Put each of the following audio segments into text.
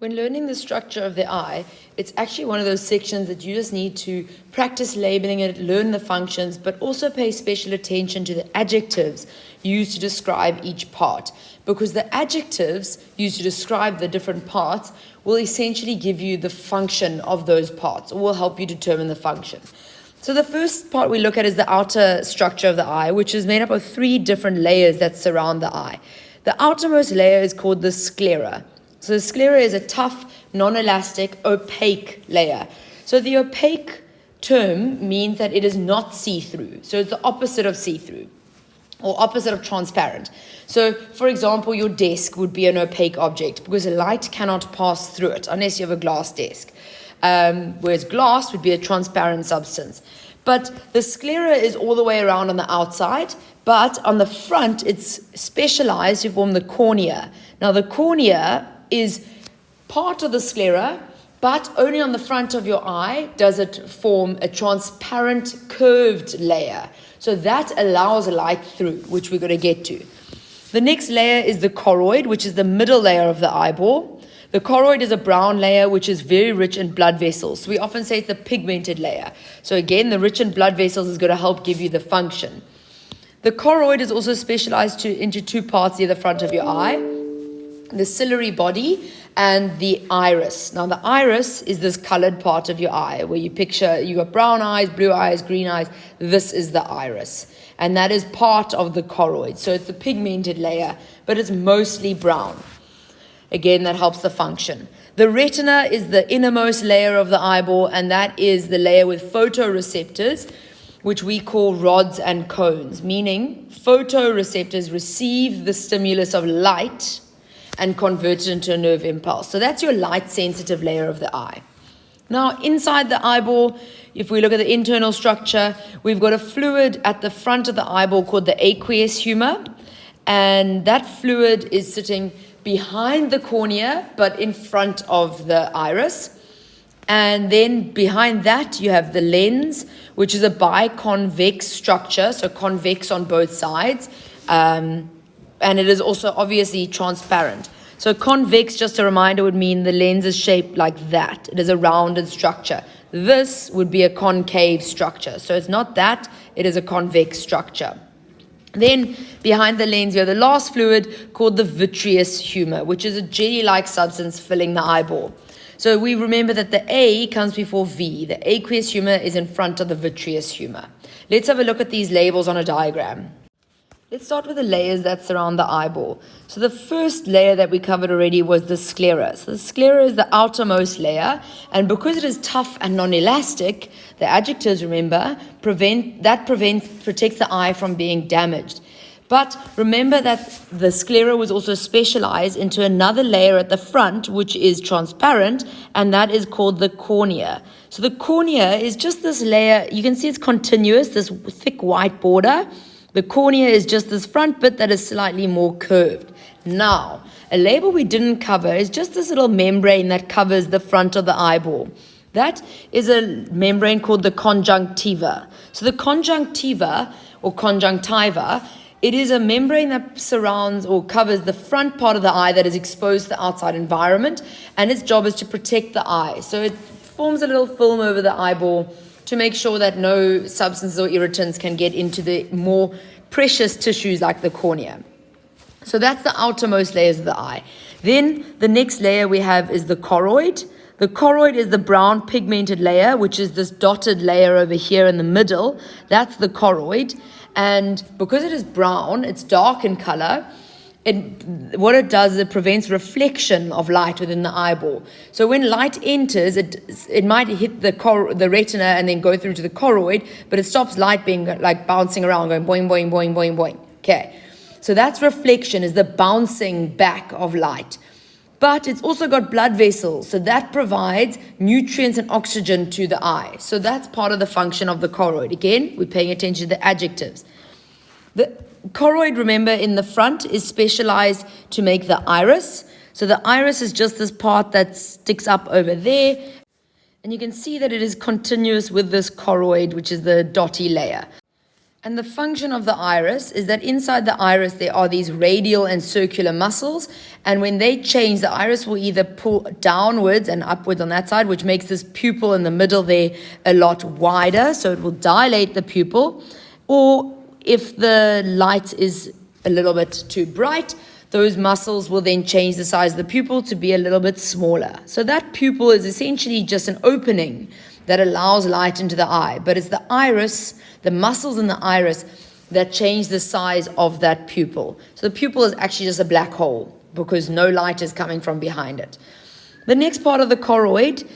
When learning the structure of the eye, it's actually one of those sections that you just need to practice labeling it, learn the functions, but also pay special attention to the adjectives used to describe each part. Because the adjectives used to describe the different parts will essentially give you the function of those parts, or will help you determine the function. So the first part we look at is the outer structure of the eye, which is made up of 3 different layers that surround the eye. The outermost layer is called the sclera. So the sclera is a tough, non-elastic, opaque layer. So the opaque term means that it is not see-through. So it's the opposite of see-through, or opposite of transparent. So, for example, your desk would be an opaque object because light cannot pass through it unless you have a glass desk. Whereas glass would be a transparent substance. But the sclera is all the way around on the outside, but on the front it's specialized to form the cornea. Now the cornea is part of the sclera, but only on the front of your eye does it form a transparent curved layer. So that allows light through, which we're going to get to. The next layer is the choroid, which is the middle layer of the eyeball. The choroid is a brown layer which is very rich in blood vessels. So we often say it's a pigmented layer. So again, the rich in blood vessels is going to help give you the function. The choroid is also specialized into 2 parts near the front of your eye: the ciliary body and the iris. Now the iris is this colored part of your eye where you picture you got brown eyes, blue eyes, green eyes. This is the iris, and that is part of the choroid. So it's the pigmented layer, but it's mostly brown. Again, that helps the function. The retina is the innermost layer of the eyeball, and that is the layer with photoreceptors, which we call rods and cones, meaning photoreceptors receive the stimulus of light and convert it into a nerve impulse. So that's your light-sensitive layer of the eye. Now, inside the eyeball, if we look at the internal structure, we've got a fluid at the front of the eyeball called the aqueous humor, and that fluid is sitting behind the cornea, but in front of the iris. And then behind that, you have the lens, which is a biconvex structure, so convex on both sides. And it is also obviously transparent. So convex, just a reminder, would mean the lens is shaped like that. It is a rounded structure. This would be a concave structure. So it's not that, it is a convex structure. Then behind the lens, you have the last fluid called the vitreous humor, which is a jelly-like substance filling the eyeball. So we remember that the A comes before V. The aqueous humor is in front of the vitreous humor. Let's have a look at these labels on a diagram. Let's start with the layers that surround the eyeball. So the first layer that we covered already was the sclera. So the sclera is the outermost layer, and because it is tough and non-elastic, the adjectives, remember, protects the eye from being damaged. But remember that the sclera was also specialized into another layer at the front, which is transparent, and that is called the cornea. So the cornea is just this layer. You can see it's continuous, this thick white border. The cornea is just this front bit that is slightly more curved. Now, a label we didn't cover is just this little membrane that covers the front of the eyeball. That is a membrane called the conjunctiva. So the conjunctiva, or conjunctiva, it is a membrane that surrounds or covers the front part of the eye that is exposed to the outside environment, and its job is to protect the eye. So it forms a little film over the eyeball to make sure that no substances or irritants can get into the more precious tissues like the cornea. So that's the outermost layers of the eye. Then the next layer we have is the choroid. The choroid is the brown pigmented layer, which is this dotted layer over here in the middle. That's the choroid. And because it is brown, it's dark in color. What it does is it prevents reflection of light within the eyeball. So when light enters, it might hit the retina and then go through to the choroid, but it stops light being like bouncing around, going boing, boing, boing, boing, boing. Okay, so that's reflection, is the bouncing back of light. But it's also got blood vessels, so that provides nutrients and oxygen to the eye. So that's part of the function of the choroid. Again, we're paying attention to the adjectives. The choroid, remember, in the front is specialized to make the iris. So the iris is just this part that sticks up over there. And you can see that it is continuous with this choroid, which is the dotty layer. And the function of the iris is that inside the iris there are these radial and circular muscles, and when they change, the iris will either pull downwards and upwards on that side, which makes this pupil in the middle there a lot wider, so it will dilate the pupil, or if the light is a little bit too bright, those muscles will then change the size of the pupil to be a little bit smaller. So that pupil is essentially just an opening that allows light into the eye, but it's the iris, the muscles in the iris, that change the size of that pupil. So the pupil is actually just a black hole because no light is coming from behind it. The next part of the choroid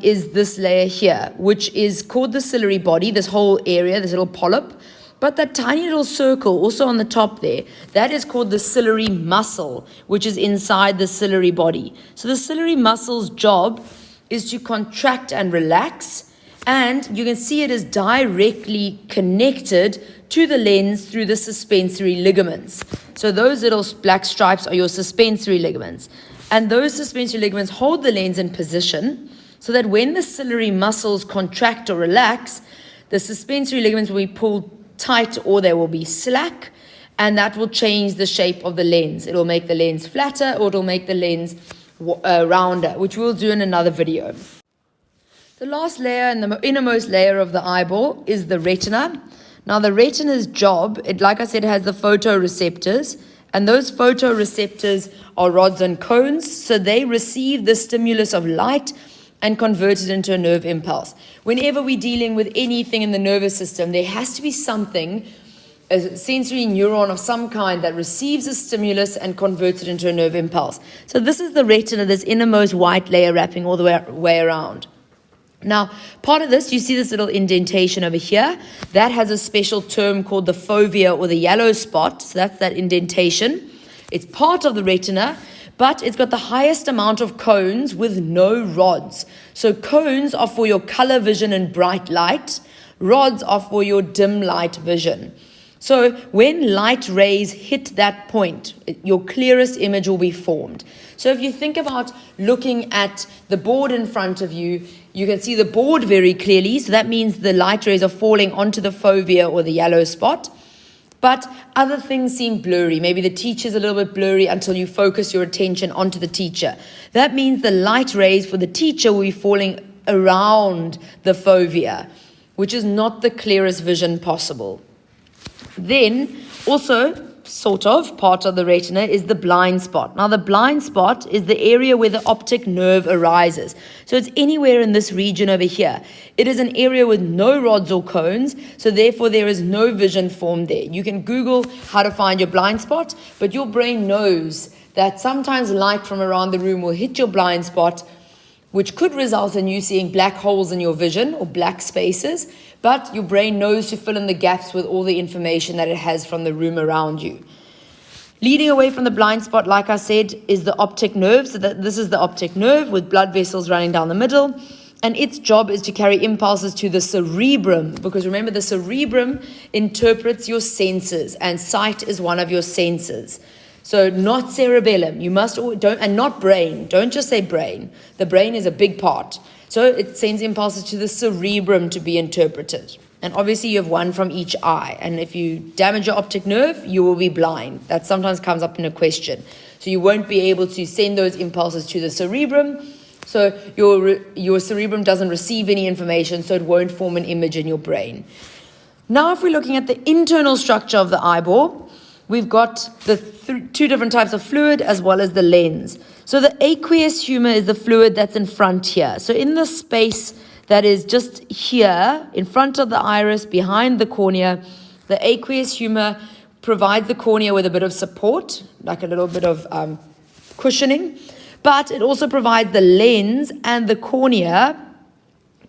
is this layer here, which is called the ciliary body, this whole area, this little polyp. But that tiny little circle also on the top there, that is called the ciliary muscle, which is inside the ciliary body. So the ciliary muscle's job is to contract and relax, and you can see it is directly connected to the lens through the suspensory ligaments. So those little black stripes are your suspensory ligaments, and those suspensory ligaments hold the lens in position so that when the ciliary muscles contract or relax, the suspensory ligaments will be pulled tight or they will be slack, and that will change the shape of the lens. It will make the lens flatter, or it will make the lens rounder, which we'll do in another video. The last layer and the innermost layer of the eyeball is the retina. Now the retina's job, like I said, has the photoreceptors, and those photoreceptors are rods and cones, so they receive the stimulus of light and convert it into a nerve impulse. Whenever we're dealing with anything in the nervous system, there has to be something, a sensory neuron of some kind, that receives a stimulus and converts it into a nerve impulse. So this is the retina, this innermost white layer wrapping all the way around. Now, part of this, you see this little indentation over here, that has a special term called the fovea, or the yellow spot. So that's that indentation. It's part of the retina, but it's got the highest amount of cones with no rods. So cones are for your color vision and bright light. Rods are for your dim light vision. So when light rays hit that point, your clearest image will be formed. So if you think about looking at the board in front of you, you can see the board very clearly. So that means the light rays are falling onto the fovea, or the yellow spot. But other things seem blurry. Maybe the teacher's a little bit blurry until you focus your attention onto the teacher. That means the light rays for the teacher will be falling around the fovea, which is not the clearest vision possible. Then, also, sort of, part of the retina is the blind spot. Now, the blind spot is the area where the optic nerve arises. So it's anywhere in this region over here. It is an area with no rods or cones, so therefore there is no vision formed there. You can Google how to find your blind spot, but your brain knows that sometimes light from around the room will hit your blind spot, which could result in you seeing black holes in your vision or black spaces, but your brain knows to fill in the gaps with all the information that it has from the room around you. Leading away from the blind spot, like I said, is the optic nerve. So this is the optic nerve with blood vessels running down the middle, and its job is to carry impulses to the cerebrum, because remember, the cerebrum interprets your senses, and sight is one of your senses. So not cerebellum, and not brain. Don't just say brain. The brain is a big part. So it sends impulses to the cerebrum to be interpreted. And obviously you have one from each eye. And if you damage your optic nerve, you will be blind. That sometimes comes up in a question. So you won't be able to send those impulses to the cerebrum. So your cerebrum doesn't receive any information, so it won't form an image in your brain. Now if we're looking at the internal structure of the eyeball, we've got the two different types of fluid as well as the lens. So the aqueous humor is the fluid that's in front here. So in the space that is just here, in front of the iris, behind the cornea, the aqueous humor provides the cornea with a bit of support, like a little bit of cushioning. But it also provides the lens and the cornea,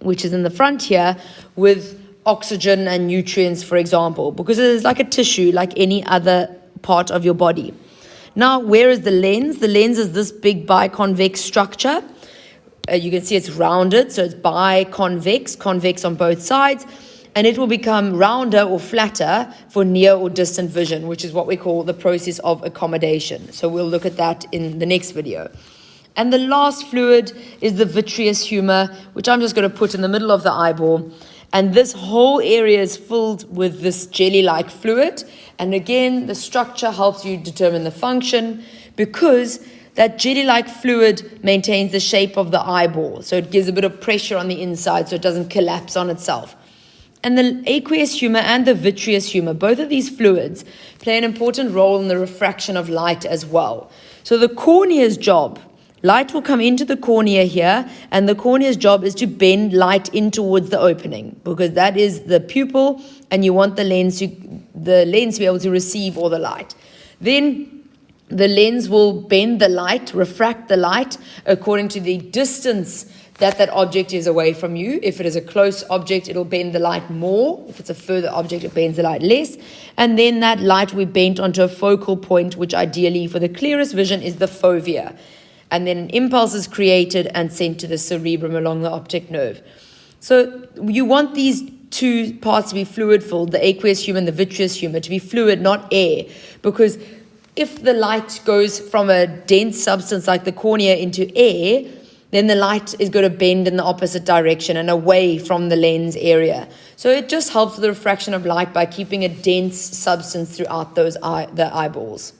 which is in the front here, with oxygen and nutrients, for example, because it is like a tissue, like any other part of your body. Now, where is the lens? The lens is this big biconvex structure. You can see it's rounded, so it's biconvex, convex on both sides, and it will become rounder or flatter for near or distant vision, which is what we call the process of accommodation. So we'll look at that in the next video. And the last fluid is the vitreous humor, which I'm just going to put in the middle of the eyeball. And this whole area is filled with this jelly-like fluid. And again, the structure helps you determine the function because that jelly-like fluid maintains the shape of the eyeball. So it gives a bit of pressure on the inside so it doesn't collapse on itself. And the aqueous humor and the vitreous humor, both of these fluids play an important role in the refraction of light as well. So the cornea's job, light will come into the cornea here, and the cornea's job is to bend light in towards the opening because that is the pupil, and you want the lens to be able to receive all the light. Then the lens will bend the light, refract the light according to the distance that object is away from you. If it is a close object, it'll bend the light more. If it's a further object, it bends the light less. And then that light will be bent onto a focal point, which ideally for the clearest vision is the fovea. And then an impulse is created and sent to the cerebrum along the optic nerve. So you want these two parts to be fluid-filled, the aqueous humor and the vitreous humor, to be fluid, not air. Because if the light goes from a dense substance like the cornea into air, then the light is going to bend in the opposite direction and away from the lens area. So it just helps with the refraction of light by keeping a dense substance throughout the eyeballs.